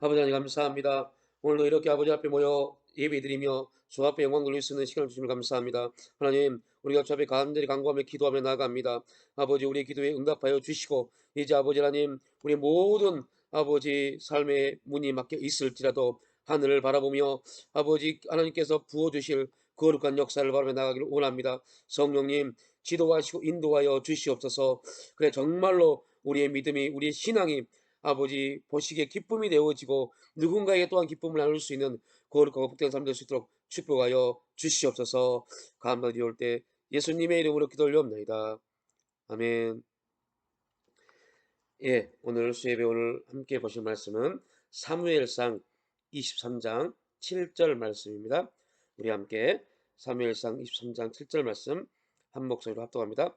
아버지 하나님 감사합니다. 오늘도 이렇게 아버지 앞에 모여 예배드리며 주 앞에 영광 돌릴 수 있는 시간을 주시면 감사합니다. 하나님 우리가 주 앞에 간절히 간구하며 기도하며 나아갑니다. 아버지 우리의 기도에 응답하여 주시고 이제 아버지 하나님 우리 모든 아버지 삶의 문이 막혀 있을지라도 하늘을 바라보며 아버지 하나님께서 부어주실 거룩한 역사를 바라며 나가기를 원합니다. 성령님 지도하시고 인도하여 주시옵소서. 그래 정말로 우리의 믿음이 우리의 신앙이 아버지 보시기에 기쁨이 되어지고 누군가에게 또한 기쁨을 나눌 수 있는 거룩하고 복된 삶 될 수 있도록 축복하여 주시옵소서. 감사드리올 때 예수님의 이름으로 기도 올려옵나이다. 아멘. 예, 오늘 수예배 오늘 함께 보실 말씀은 사무엘상 23장 7절 말씀입니다. 우리 함께 사무엘상 23장 7절 말씀 한 목소리로 합독합니다.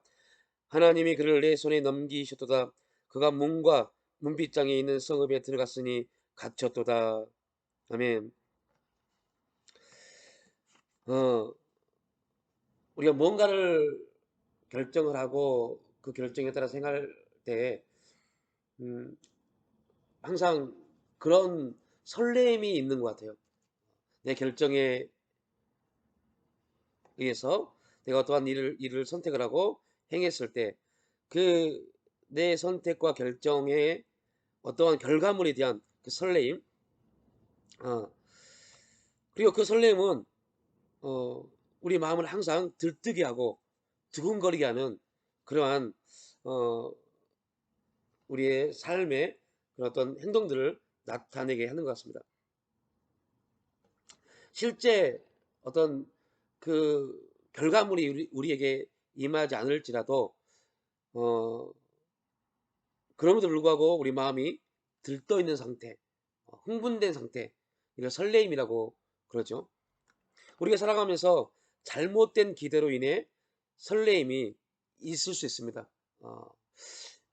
하나님이 그를 내 손에 넘기셨도다. 그가 문과 문빗장에 있는 성읍에 들어갔으니 갇혔도다. 아멘. 어, 우리가 뭔가를 결정을 하고 그 결정에 따라 생각할 때 음, 항상 그런 설렘이 있는 것 같아요. 내 결정에 의해서 내가 어떠한 일을 선택을 하고 행했을 때 그 내 선택과 결정에 어떠한 결과물에 대한 그 설레임, 어, 그리고 그 설렘은 어, 우리 마음을 항상 들뜨게 하고 두근거리게 하는 그러한 어, 우리의 삶의 그런 어떤 행동들을 나타내게 하는 것 같습니다. 실제 어떤 그 결과물이 우리에게 임하지 않을지라도 어, 그럼에도 불구하고 우리 마음이 들떠 있는 상태, 흥분된 상태, 이걸 설레임이라고 그러죠. 우리가 살아가면서 잘못된 기대로 인해 설레임이 있을 수 있습니다. 어,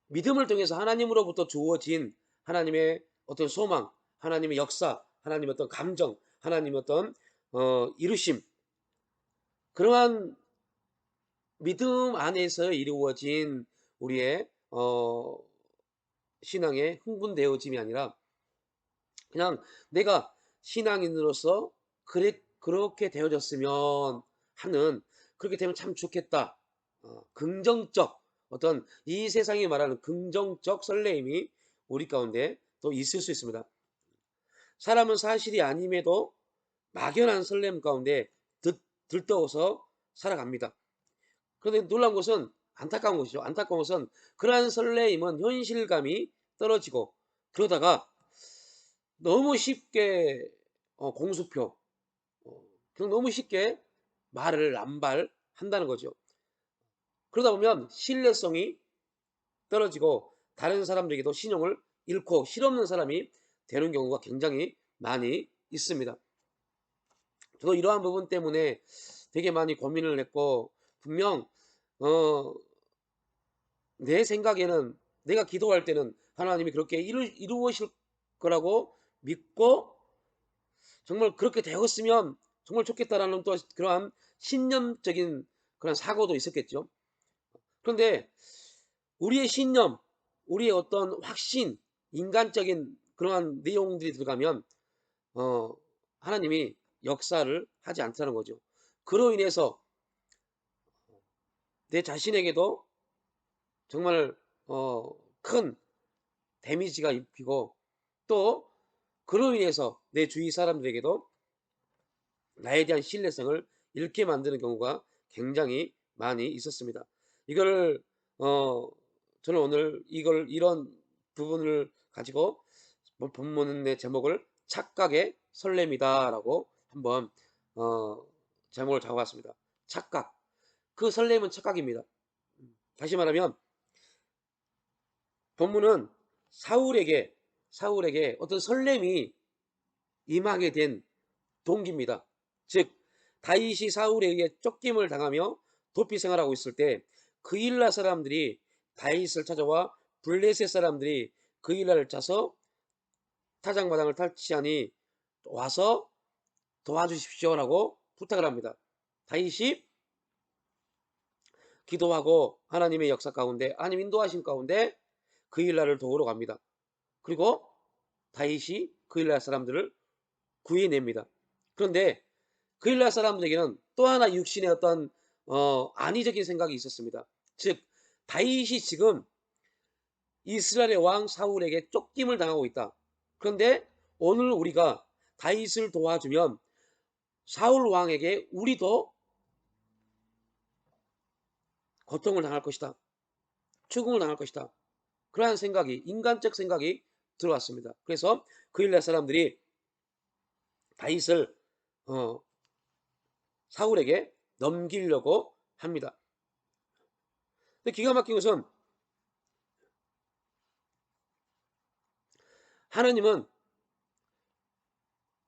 믿음을 통해서 하나님으로부터 주어진 하나님의 어떤 소망, 하나님의 역사, 하나님의 어떤 감정, 하나님의 어떤 이루심, 그러한 믿음 안에서 이루어진 우리의 신앙의 흥분되어짐이 아니라 그냥 내가 신앙인으로서 그렇게 되어졌으면 하는, 그렇게 되면 참 좋겠다. 긍정적 어떤 이 세상이 말하는 긍정적 설레임이 우리 가운데 또 있을 수 있습니다. 사람은 사실이 아님에도 막연한 설렘 가운데 들떠서 살아갑니다. 그런데 놀라운 것은 안타까운 것이죠. 안타까운 것은 그러한 설레임은 현실감이 떨어지고 그러다가 너무 쉽게 공수표, 그냥 너무 쉽게 말을 남발한다는 거죠. 그러다 보면 신뢰성이 떨어지고 다른 사람들에게도 신용을 잃고 실없는 사람이 되는 경우가 굉장히 많이 있습니다. 저도 이러한 부분 때문에 되게 많이 고민을 했고 분명 어, 내 생각에는 내가 기도할 때는 하나님이 그렇게 이루실 거라고 믿고 정말 그렇게 되었으면 정말 좋겠다라는 또 그러한 신념적인 그런 사고도 있었겠죠. 그런데 우리의 신념, 우리의 어떤 확신, 인간적인 그러한 내용들이 들어가면 어, 하나님이 역사를 하지 않다는 거죠. 그로 인해서 내 자신에게도 정말 큰 데미지가 입히고 또 그로 인해서 내 주위 사람들에게도 나에 대한 신뢰성을 잃게 만드는 경우가 굉장히 많이 있었습니다. 이걸 저는 오늘 이런 부분을 가지고 본문의 제목을 착각의 설렘이다라고 한번 어, 제목을 잡아봤습니다. 착각. 그 설렘은 착각입니다. 다시 말하면 본문은 사울에게 어떤 설렘이 임하게 된 동기입니다. 즉 다윗이 사울에 의해 쫓김을 당하며 도피 생활하고 있을 때 그일라 사람들이 다윗을 찾아와 블레셋 사람들이 그일라를 짜서 타작마당을 탈취하니 와서 도와주십시오라고 부탁을 합니다. 다윗이 기도하고 하나님의 역사 가운데 하나님 인도하신 가운데 그일라를 도우러 갑니다. 그리고 다윗이 그일라 사람들을 구해냅니다. 그런데 그일라 사람들에게는 또 하나 육신의 어떤 안위적인 생각이 있었습니다. 즉 다윗이 지금 이스라엘의 왕 사울에게 쫓김을 당하고 있다. 그런데 오늘 우리가 다윗을 도와주면 사울 왕에게 우리도 고통을 당할 것이다. 죽음을 당할 것이다. 그러한 생각이, 인간적 생각이 들어왔습니다. 그래서 그일라 사람들이 다윗을 사울에게 넘기려고 합니다. 근데 기가 막힌 것은 하나님은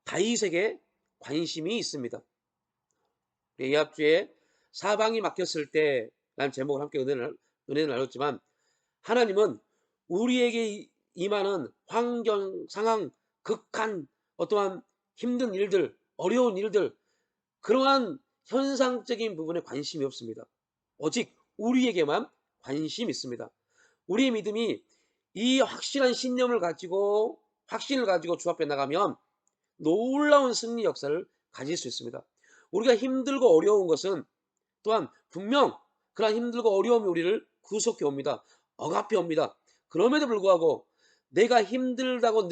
다윗에게 관심이 있습니다. 이합주에 사방이 막혔을 때라는 제목을 함께 은혜를 나눴지만 하나님은 우리에게 임하는 환경, 상황, 극한, 어떠한 힘든 일들, 어려운 일들, 그러한 현상적인 부분에 관심이 없습니다. 오직 우리에게만 관심이 있습니다. 우리의 믿음이 이 확실한 신념을 가지고, 확신을 가지고 주 앞에 나가면 놀라운 승리 역사를 가질 수 있습니다. 우리가 힘들고 어려운 것은 또한 분명 그러한 힘들고 어려움이 우리를 구속해 옵니다. 억압해 옵니다. 그럼에도 불구하고 내가 힘들다고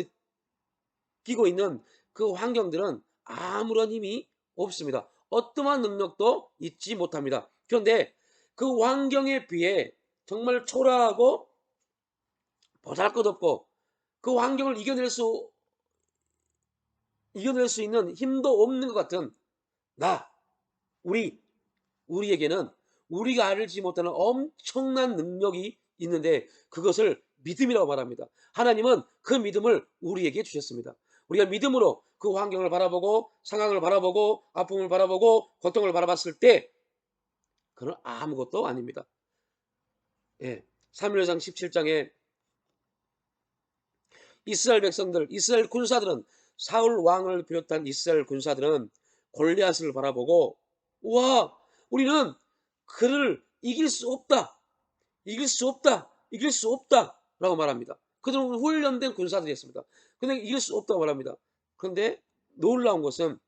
느끼고 있는 그 환경들은 아무런 힘이 없습니다. 어떠한 능력도 있지 못합니다. 그런데 그 환경에 비해 정말 초라하고 보잘것없고 그 환경을 이겨낼 수 있는 힘도 없는 것 같은 우리에게는 우리가 알지 못하는 엄청난 능력이 있는데 그것을 믿음이라고 말합니다. 하나님은 그 믿음을 우리에게 주셨습니다. 우리가 믿음으로 그 환경을 바라보고 상황을 바라보고 아픔을 바라보고 고통을 바라봤을 때 그건 아무것도 아닙니다. 예, 사무엘상 17장에 이스라엘 백성들, 이스라엘 군사들은 사울 왕을 비롯한 이스라엘 군사들은 골리앗을 바라보고 와, 우리는 그를 이길 수 없다. 이길 수 없다. 이길 수 없다. 라고 말합니다. 그들은 훈련된 군사들이었습니다. 근데 이길 수 없다고 말합니다. 그런데 놀라운 것은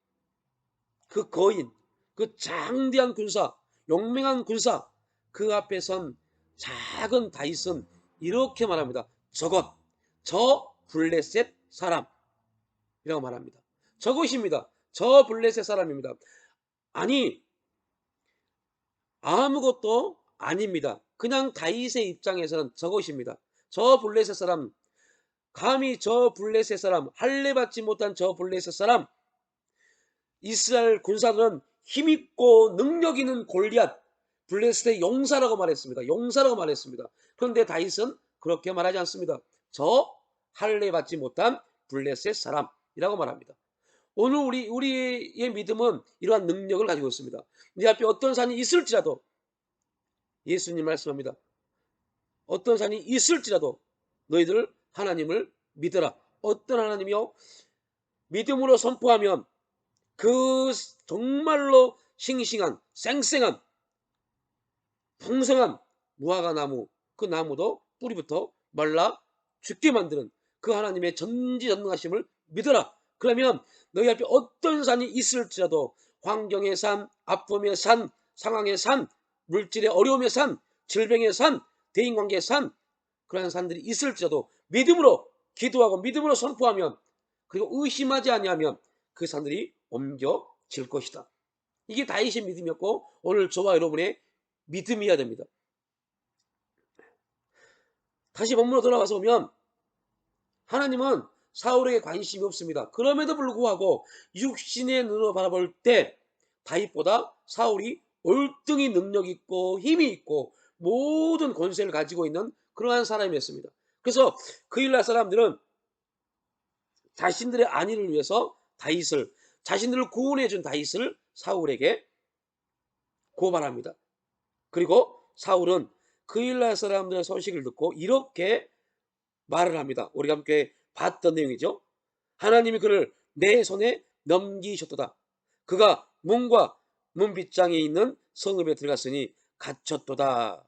그 거인, 그 장대한 군사, 용맹한 군사, 그 앞에 선 작은 다윗은 이렇게 말합니다. 저것, 저 블레셋 사람이라고 말합니다. 저것입니다. 저 블레셋 사람입니다. 아니, 아무것도 아닙니다. 그냥 다윗의 입장에서는 저것입니다. 저 블레셋 사람, 감히 저 블레셋 사람, 할례받지 못한 저 블레셋 사람, 이스라엘 군사들은 힘있고 능력 있는 골리앗, 블레셋의 용사라고 말했습니다. 용사라고 말했습니다. 그런데 다윗은 그렇게 말하지 않습니다. 저 할례받지 못한 블레셋 사람이라고 말합니다. 오늘 우리의 믿음은 이러한 능력을 가지고 있습니다. 네 앞에 어떤 산이 있을지라도 예수님 말씀합니다. 어떤 산이 있을지라도 너희들 하나님을 믿어라. 어떤 하나님이요? 믿음으로 선포하면 그 정말로 싱싱한 쌩쌩한 풍성한 무화과 나무, 그 나무도 뿌리부터 말라 죽게 만드는 그 하나님의 전지전능하심을 믿어라. 그러면 너희 앞에 어떤 산이 있을지라도 환경의 산, 아픔의 산, 상황의 산, 물질의 어려움의 산, 질병의 산, 대인관계의 산, 그러한 산들이 있을지라도 믿음으로 기도하고 믿음으로 선포하면 그리고 의심하지 아니하면 그 산들이 옮겨질 것이다. 이게 다윗의 믿음이었고 오늘 저와 여러분의 믿음이어야 됩니다. 다시 본문으로 돌아가서 보면 하나님은 사울에게 관심이 없습니다. 그럼에도 불구하고 육신의 눈으로 바라볼 때 다윗보다 사울이 월등히 능력 있고 힘이 있고 모든 권세를 가지고 있는 그러한 사람이었습니다. 그래서 그일라 사람들은 자신들의 안위를 위해서 자신들을 구원해 준 다윗을 사울에게 고발합니다. 그리고 사울은 그일라 사람들의 소식을 듣고 이렇게 말을 합니다. 우리가 함께 봤던 내용이죠. 하나님이 그를 내 손에 넘기셨도다. 그가 문과 문빗장에 있는 성읍에 들어갔으니 갇혔도다.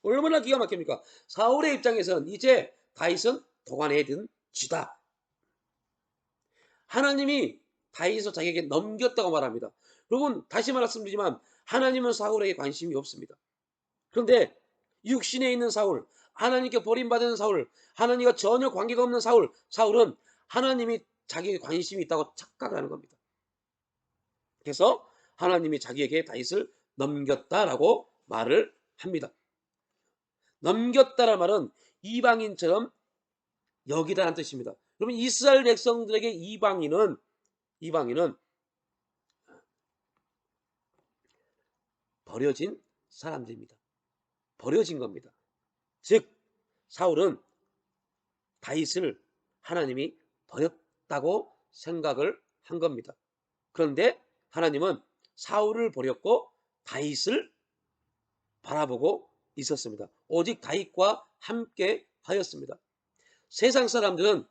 얼마나 기가 막힙니까? 사울의 입장에서는 이제 다윗은 도관에 든 쥐다. 하나님이 다윗을 자기에게 넘겼다고 말합니다. 여러분 다시 말씀드리지만 하나님은 사울에게 관심이 없습니다. 그런데 육신에 있는 사울, 하나님께 버림받은 사울, 하나님과 전혀 관계가 없는 사울은 하나님이 자기에게 관심이 있다고 착각을 하는 겁니다. 그래서 하나님이 자기에게 다윗을 넘겼다라고 말을 합니다. 넘겼다라는 말은 이방인처럼 여기다라는 뜻입니다. 여러분 이스라엘 백성들에게 이방인은 버려진 사람들입니다. 버려진 겁니다. 즉 사울은 다윗을 하나님이 버렸다고 생각을 한 겁니다. 그런데 하나님은 사울을 버렸고 다윗을 바라보고 있었습니다. 오직 다윗과 함께 하였습니다. 세상 사람들은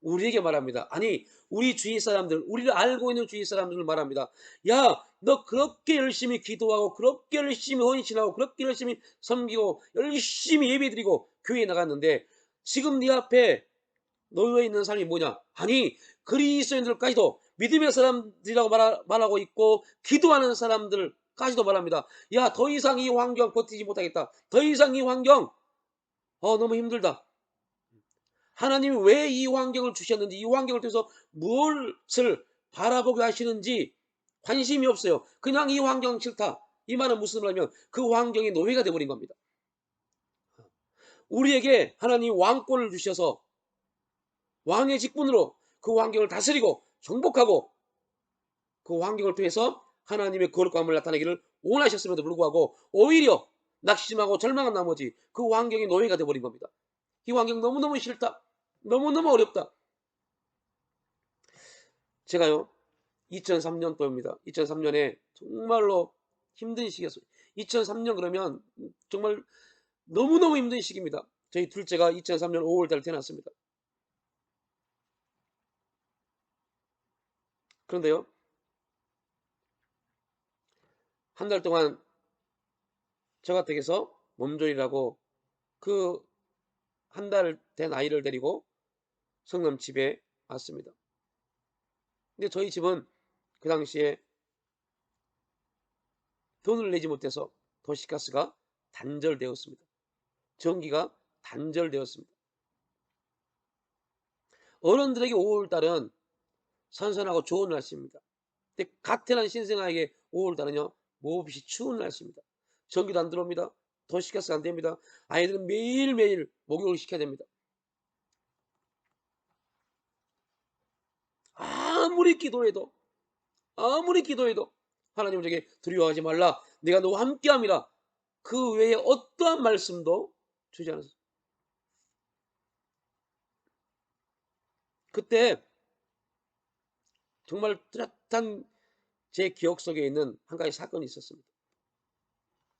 우리에게 말합니다. 아니 우리 주위 사람들, 우리를 알고 있는 주위 사람들을 말합니다. 야, 너 그렇게 열심히 기도하고 그렇게 열심히 헌신하고 그렇게 열심히 섬기고 열심히 예배드리고 교회에 나갔는데 지금 네 앞에 놓여 있는 삶이 뭐냐? 아니 그리스도인들까지도 믿음의 사람들이라고 말하고 있고 기도하는 사람들까지도 말합니다. 야, 더 이상 이 환경 버티지 못하겠다. 더 이상 이 환경 너무 힘들다. 하나님이 왜 이 환경을 주셨는지, 이 환경을 통해서 무엇을 바라보게 하시는지 관심이 없어요. 그냥 이 환경 싫다. 이 말은 무슨 말이냐면 그 환경의 노예가 되어버린 겁니다. 우리에게 하나님 왕권을 주셔서 왕의 직분으로 그 환경을 다스리고 정복하고 그 환경을 통해서 하나님의 거룩함을 나타내기를 원하셨음에도 불구하고 오히려 낙심하고 절망한 나머지 그 환경의 노예가 되어버린 겁니다. 이 환경 너무너무 싫다. 너무너무 어렵다. 제가요 2003년도입니다. 2003년에 정말로 힘든 시기였어요. 2003년 그러면 정말 너무너무 힘든 시기입니다. 저희 둘째가 2003년 5월달 태어났습니다. 그런데요 한 달 동안 저가 댁에서 몸조리라고 그 한 달 된 아이를 데리고 성남 집에 왔습니다. 근데 저희 집은 그 당시에 돈을 내지 못해서 도시가스가 단절되었습니다. 전기가 단절되었습니다. 어른들에게 5월달은 선선하고 좋은 날씨입니다. 근데 갓 태어난 신생아에게 5월달은요 몹시 추운 날씨입니다. 전기도 안 들어옵니다. 도시가스가 안 됩니다. 아이들은 매일매일 목욕을 시켜야 됩니다. 아무리 기도해도 하나님은 저에게 두려워하지 말라. 내가 너와 함께함이라. 그 외에 어떠한 말씀도 주지 않았어요. 그때 정말 뚜렷한 제 기억 속에 있는 한 가지 사건이 있었습니다.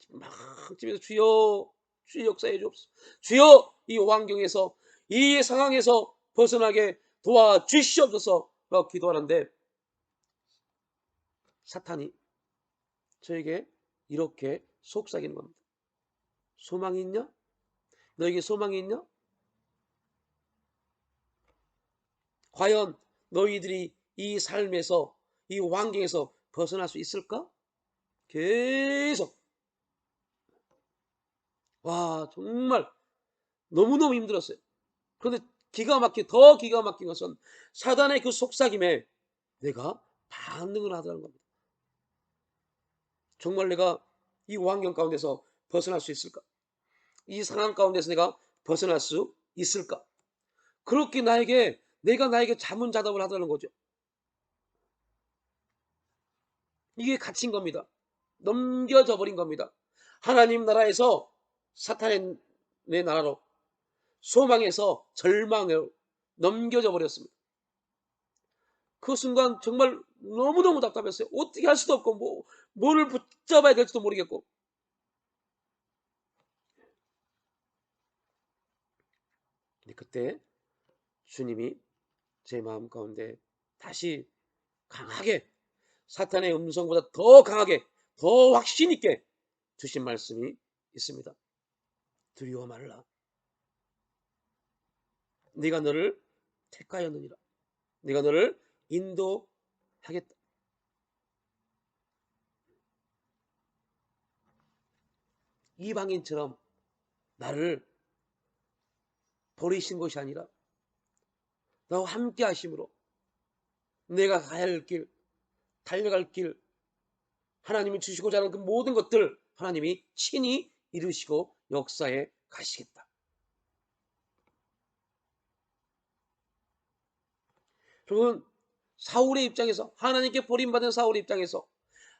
막 집에서 주여 역사해 주옵소서. 주여 이 환경에서 이 상황에서 벗어나게 도와주시옵소서 라고 기도하는데 사탄이 저에게 이렇게 속삭이는 겁니다. 소망이 있냐? 너에게 소망이 있냐? 과연 너희들이 이 삶에서 이 환경에서 벗어날 수 있을까? 계속 와 정말 너무너무 힘들었어요. 그런데 더 기가 막힌 것은 사단의 그 속삭임에 내가 반응을 하더라는 겁니다. 정말 내가 이 환경 가운데서 벗어날 수 있을까? 이 상황 가운데서 내가 벗어날 수 있을까? 그렇게 내가 나에게 자문자답을 하더라는 거죠. 이게 갇힌 겁니다. 넘겨져 버린 겁니다. 하나님 나라에서 사탄의 내 나라로 소망에서 절망으로 넘겨져 버렸습니다. 그 순간 정말 너무너무 답답했어요. 어떻게 할 수도 없고 뭐를 붙잡아야 될지도 모르겠고. 근데 그때 주님이 제 마음 가운데 다시 강하게 사탄의 음성보다 더 강하게 더 확신 있게 주신 말씀이 있습니다. 두려워 말라. 네가 너를 택하였느니라. 내가 너를 인도하겠다. 이방인처럼 나를 버리신 것이 아니라 나와 함께 하심으로 내가 가야 할 길, 달려갈 길, 하나님이 주시고자 하는 그 모든 것들 하나님이 친히 이루시고 역사에 가시겠다. 여러분, 사울의 입장에서, 하나님께 버림받은 사울의 입장에서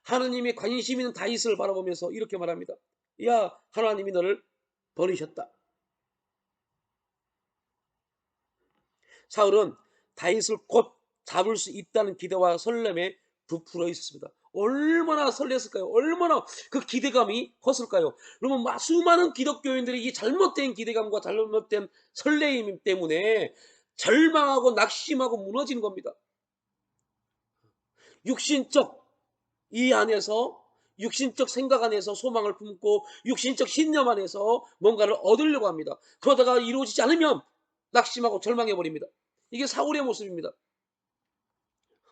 하나님의 관심 있는 다윗을 바라보면서 이렇게 말합니다. 야, 하나님이 너를 버리셨다. 사울은 다윗을 곧 잡을 수 있다는 기대와 설렘에 부풀어 있었습니다. 얼마나 설렜을까요? 얼마나 그 기대감이 컸을까요? 여러분, 수많은 기독교인들이 이 잘못된 기대감과 잘못된 설레임 때문에 절망하고 낙심하고 무너지는 겁니다. 육신적 이 안에서, 육신적 생각 안에서 소망을 품고 육신적 신념 안에서 뭔가를 얻으려고 합니다. 그러다가 이루어지지 않으면 낙심하고 절망해버립니다. 이게 사울의 모습입니다.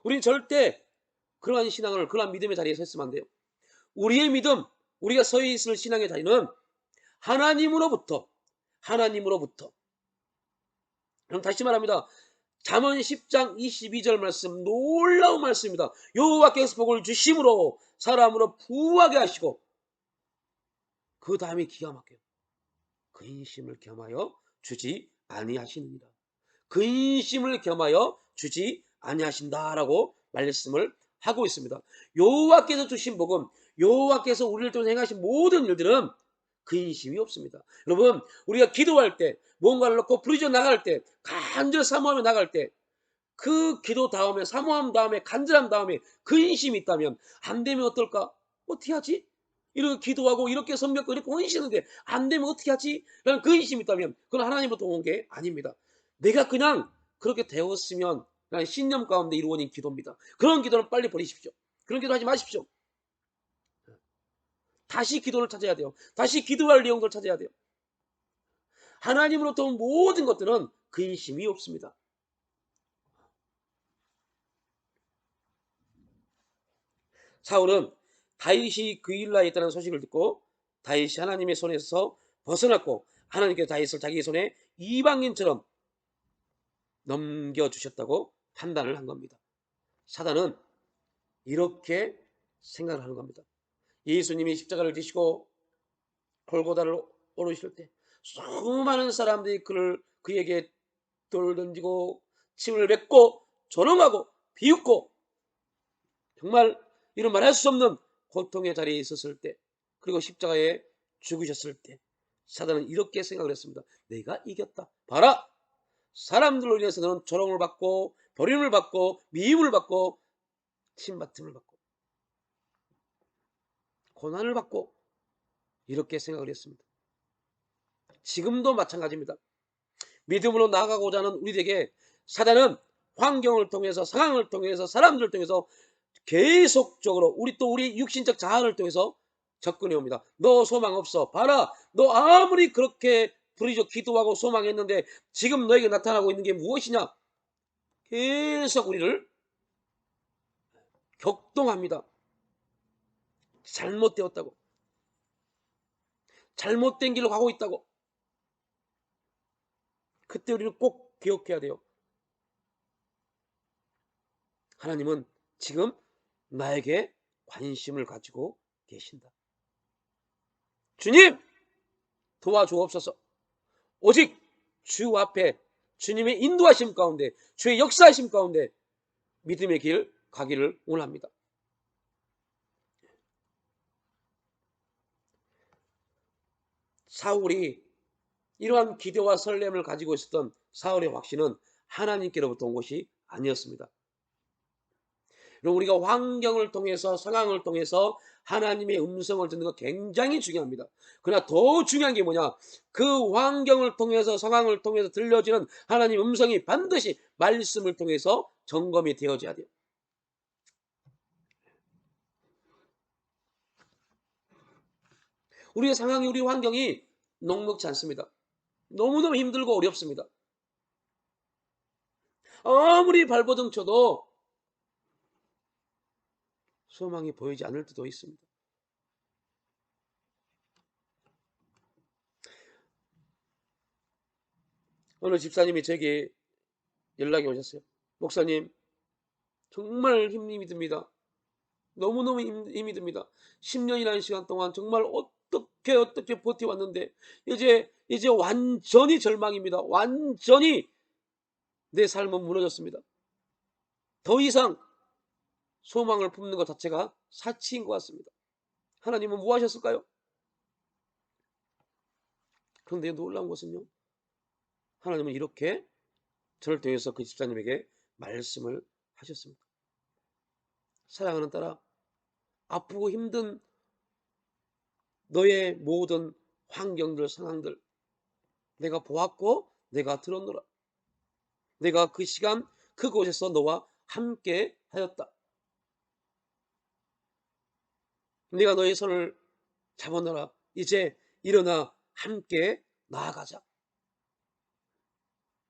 우리는 절대 그러한 신앙을, 그러한 믿음의 자리에 서 있으면 안 돼요. 우리의 믿음, 우리가 서 있을 신앙의 자리는 하나님으로부터. 그럼 다시 말합니다. 잠언 10장 22절 말씀, 놀라운 말씀입니다. 여호와께서 복을 주심으로 사람으로 부하게 하시고, 그 다음에 기가 막혀요. 근심을 겸하여 주지 아니하시느니라. 근심을 겸하여 주지 아니하신다라고 말씀을 하고 있습니다. 여호와께서 주신 복은, 여호와께서 우리를 통해 행하신 모든 일들은 근심이 없습니다. 여러분, 우리가 기도할 때, 뭔가를 놓고 부르짖어 나갈 때, 간절히 사모하며 나갈 때, 그 기도 다음에, 사모함 다음에, 간절함 다음에 근심이 있다면, 안 되면 어떨까? 어떻게 하지? 이렇게 기도하고 이렇게 섬겼고 이렇게 헌신하는데 안 되면 어떻게 하지? 라는 근심이 있다면 그건 하나님으로부터 온 게 아닙니다. 내가 그냥 그렇게 되었으면 라는 신념 가운데 이루어진 기도입니다. 그런 기도는 빨리 버리십시오. 그런 기도 하지 마십시오. 다시 기도를 찾아야 돼요. 다시 기도할 내용들을 찾아야 돼요. 하나님으로부터 온 모든 것들은 근심이 없습니다. 사울은 다윗이 그 일라에 있다는 소식을 듣고 다윗이 하나님의 손에서 벗어났고 하나님께서 다윗을 자기 손에 이방인처럼 넘겨주셨다고 판단을 한 겁니다. 사단은 이렇게 생각을 하는 겁니다. 예수님이 십자가를 지시고 골고다를 오르실 때 수많은 사람들이 그에게 돌을 던지고 침을 뱉고 조롱하고 비웃고 정말 이런 말할 수 없는 고통의 자리에 있었을 때, 그리고 십자가에 죽으셨을 때 사단은 이렇게 생각을 했습니다. 내가 이겼다. 봐라, 사람들로 인해서 너는 조롱을 받고 버림을 받고 미움을 받고 침받음을 받고 고난을 받고 이렇게 생각을 했습니다. 지금도 마찬가지입니다. 믿음으로 나아가고자 하는 우리에게 사단은 환경을 통해서, 상황을 통해서, 사람들을 통해서 계속적으로 우리 육신적 자아를 통해서 접근해 옵니다. 너 소망 없어. 봐라, 너 아무리 그렇게 부르짖어 기도하고 소망했는데 지금 너에게 나타나고 있는 게 무엇이냐? 계속 우리를 격동합니다. 잘못되었다고, 잘못된 길로 가고 있다고. 그때 우리는 꼭 기억해야 돼요. 하나님은 지금 나에게 관심을 가지고 계신다. 주님, 도와주옵소서. 오직 주 앞에 주님의 인도하심 가운데, 주의 역사하심 가운데 믿음의 길 가기를 원합니다. 사울이 이러한 기대와 설렘을 가지고 있었던 사울의 확신은 하나님께로부터 온 것이 아니었습니다. 우리가 환경을 통해서, 상황을 통해서 하나님의 음성을 듣는 거 굉장히 중요합니다. 그러나 더 중요한 게 뭐냐? 그 환경을 통해서, 상황을 통해서 들려지는 하나님 음성이 반드시 말씀을 통해서 점검이 되어져야 돼요. 우리의 상황이, 우리 환경이 녹록지 않습니다. 너무너무 힘들고 어렵습니다. 아무리 발버둥 쳐도 소망이 보이지 않을 때도 있습니다. 어느 집사님이 제게 연락이 오셨어요. 목사님, 정말 힘이 듭니다. 너무너무 힘이 듭니다. 10년이라는 시간 동안 정말 어떻게 버텨왔는데 이제 완전히 절망입니다. 완전히 내 삶은 무너졌습니다. 더 이상 소망을 품는 것 자체가 사치인 것 같습니다. 하나님은 뭐 하셨을까요? 그런데 놀라운 것은요, 하나님은 이렇게 저를 통해서 그 집사님에게 말씀을 하셨습니다. 사랑하는 딸아, 아프고 힘든 너의 모든 환경들, 상황들 내가 보았고 내가 들었노라. 내가 그 시간 그곳에서 너와 함께 하였다. 내가 너의 손을 잡아노라. 이제 일어나 함께 나아가자.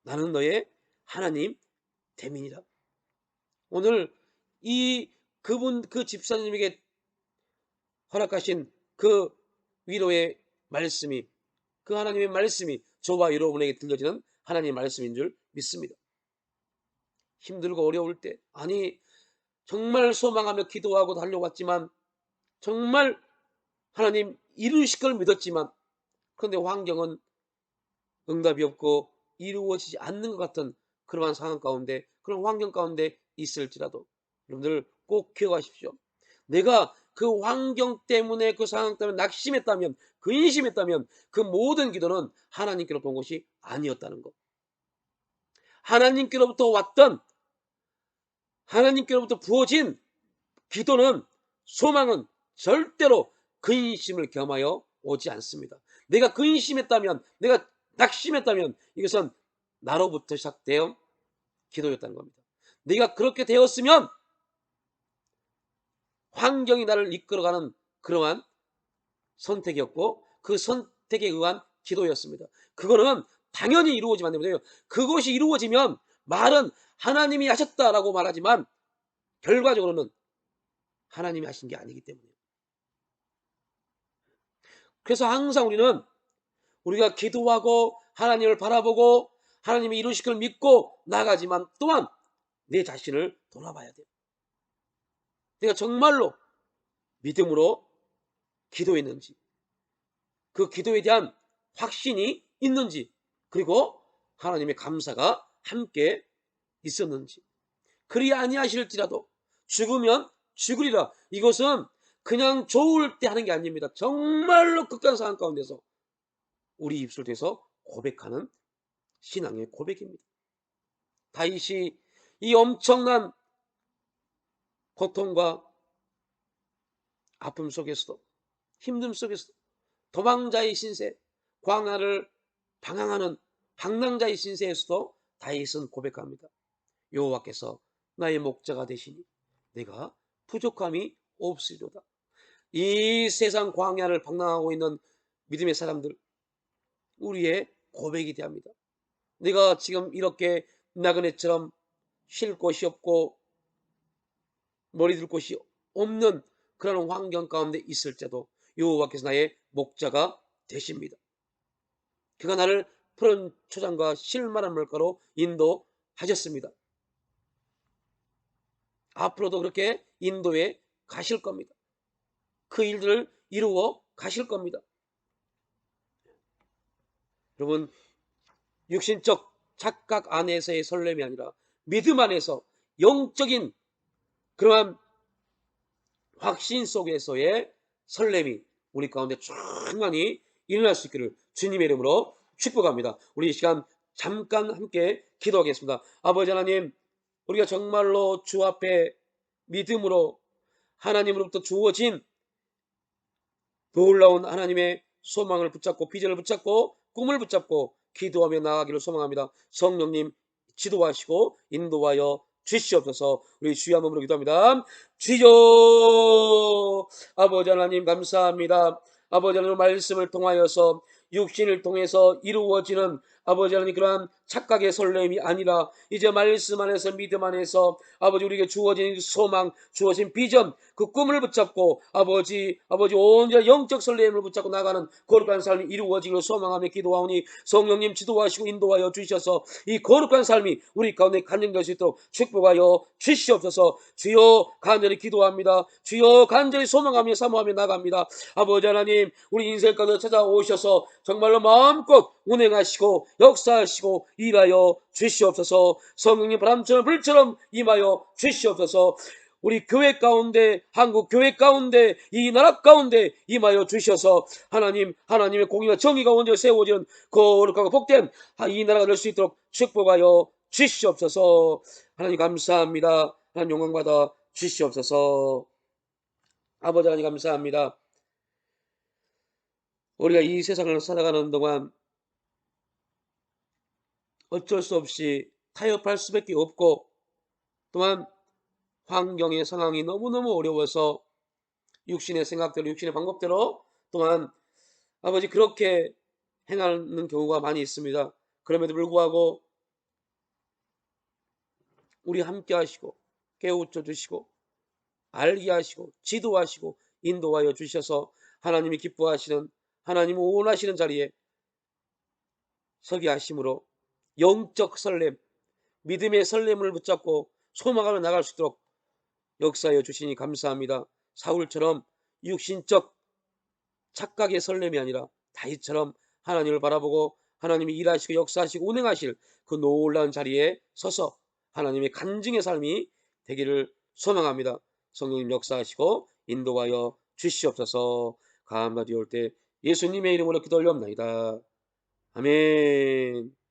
나는 너의 하나님 대민이라. 오늘 그 집사님에게 허락하신 그 위로의 말씀이, 그 하나님의 말씀이 저와 여러분에게 들려지는 하나님의 말씀인 줄 믿습니다. 힘들고 어려울 때, 아니 정말 소망하며 기도하고 달려왔지만, 정말 하나님 이루실 걸 믿었지만, 그런데 환경은 응답이 없고 이루어지지 않는 것 같은 그러한 상황 가운데, 그런 환경 가운데 있을지라도 여러분들 꼭 기억하십시오. 내가 그 환경 때문에, 그 상황 때문에 낙심했다면, 근심했다면 그 모든 기도는 하나님께로부터 온 것이 아니었다는 것. 하나님께로부터 왔던, 하나님께로부터 부어진 기도는, 소망은 절대로 근심을 겸하여 오지 않습니다. 내가 근심했다면, 내가 낙심했다면 이것은 나로부터 시작되어 기도였다는 겁니다. 내가 그렇게 되었으면 환경이 나를 이끌어가는 그러한 선택이었고, 그 선택에 의한 기도였습니다. 그거는 당연히 이루어지면 안 됩니다. 그것이 이루어지면 말은 하나님이 하셨다라고 말하지만 결과적으로는 하나님이 하신 게 아니기 때문에. 그래서 항상 우리가 기도하고 하나님을 바라보고 하나님이 이루실 걸 믿고 나가지만, 또한 내 자신을 돌아봐야 돼요. 내가 정말로 믿음으로 기도했는지, 그 기도에 대한 확신이 있는지, 그리고 하나님의 감사가 함께 있었는지. 그리 아니하실지라도 죽으면 죽으리라. 이것은 그냥 좋을 때 하는 게 아닙니다. 정말로 극한 상황 가운데서 우리 입술 대서 고백하는 신앙의 고백입니다. 다윗이 이 엄청난 고통과 아픔 속에서도, 힘듦 속에서도, 도망자의 신세, 광야를 방황하는 방랑자의 신세에서도 다윗은 고백합니다. 여호와께서 나의 목자가 되시니 내가 부족함이 없으리로다. 이 세상 광야를 방랑하고 있는 믿음의 사람들, 우리의 고백이 되합니다. 내가 지금 이렇게 나그네처럼 쉴 곳이 없고 머리 둘 곳이 없는 그런 환경 가운데 있을 때도 여호와께서 나의 목자가 되십니다. 그가 나를 푸른 초장과 실만한 물가로 인도하셨습니다. 앞으로도 그렇게 인도해 가실 겁니다. 그 일들을 이루어 가실 겁니다. 여러분, 육신적 착각 안에서의 설렘이 아니라 믿음 안에서 영적인 그러한 확신 속에서의 설렘이 우리 가운데 충만히 일어날 수 있기를 주님의 이름으로 축복합니다. 우리 이 시간 잠깐 함께 기도하겠습니다. 아버지 하나님, 우리가 정말로 주 앞에 믿음으로 하나님으로부터 주어진 놀라운 하나님의 소망을 붙잡고, 비전을 붙잡고, 꿈을 붙잡고 기도하며 나아가기를 소망합니다. 성령님 지도하시고 인도하여 주시옵소서. 우리 주의 한번으로 기도합니다. 주여, 아버지 하나님 감사합니다. 아버지 하나님 말씀을 통하여서 육신을 통해서 이루어지는 아버지 하나님 그러한 착각의 설렘이 아니라 이제 말씀 안에서 믿음 안에서 아버지 우리에게 주어진 소망 주어진 비전 그 꿈을 붙잡고 아버지 온전히 영적 설렘을 붙잡고 나가는 거룩한 삶이 이루어지기를 소망하며 기도하오니 성령님 지도하시고 인도하여 주셔서 이 거룩한 삶이 우리 가운데 간증될 수 있도록 축복하여 주시옵소서. 주여 간절히 기도합니다. 주여 간절히 소망하며 사모하며 나갑니다. 아버지 하나님 우리 인생 가운데 찾아오셔서 정말로 마음껏 운행하시고 역사하시고 일하여 주시옵소서. 성령님 바람처럼 불처럼 임하여 주시옵소서. 우리 교회 가운데 한국 교회 가운데 이 나라 가운데 임하여 주셔서 하나님의 공의와 정의가 온전히 세워지는 거룩하고 복된 이 나라가 될 수 있도록 축복하여 주시옵소서. 하나님 감사합니다. 하나님 영광받아 주시옵소서. 아버지 하나님 감사합니다. 우리가 이 세상을 살아가는 동안 어쩔 수 없이 타협할 수밖에 없고 또한 환경의 상황이 너무너무 어려워서 육신의 생각대로 육신의 방법대로 또한 아버지 그렇게 행하는 경우가 많이 있습니다. 그럼에도 불구하고 우리 함께 하시고 깨우쳐 주시고 알게 하시고 지도하시고 인도하여 주셔서 하나님이 기뻐하시는 하나님이 원하시는 자리에 서게 하심으로 영적 설렘 믿음의 설렘을 붙잡고 소망하며 나갈 수 있도록 역사하여 주시니 감사합니다. 사울처럼 육신적 착각의 설렘이 아니라 다윗처럼 하나님을 바라보고 하나님이 일하시고 역사하시고 운행하실 그 놀라운 자리에 서서 하나님의 간증의 삶이 되기를 소망합니다. 성령님 역사하시고 인도하여 주시옵소서. 감사드리올 때 예수님의 이름으로 기도 올려옵나이다. 아멘.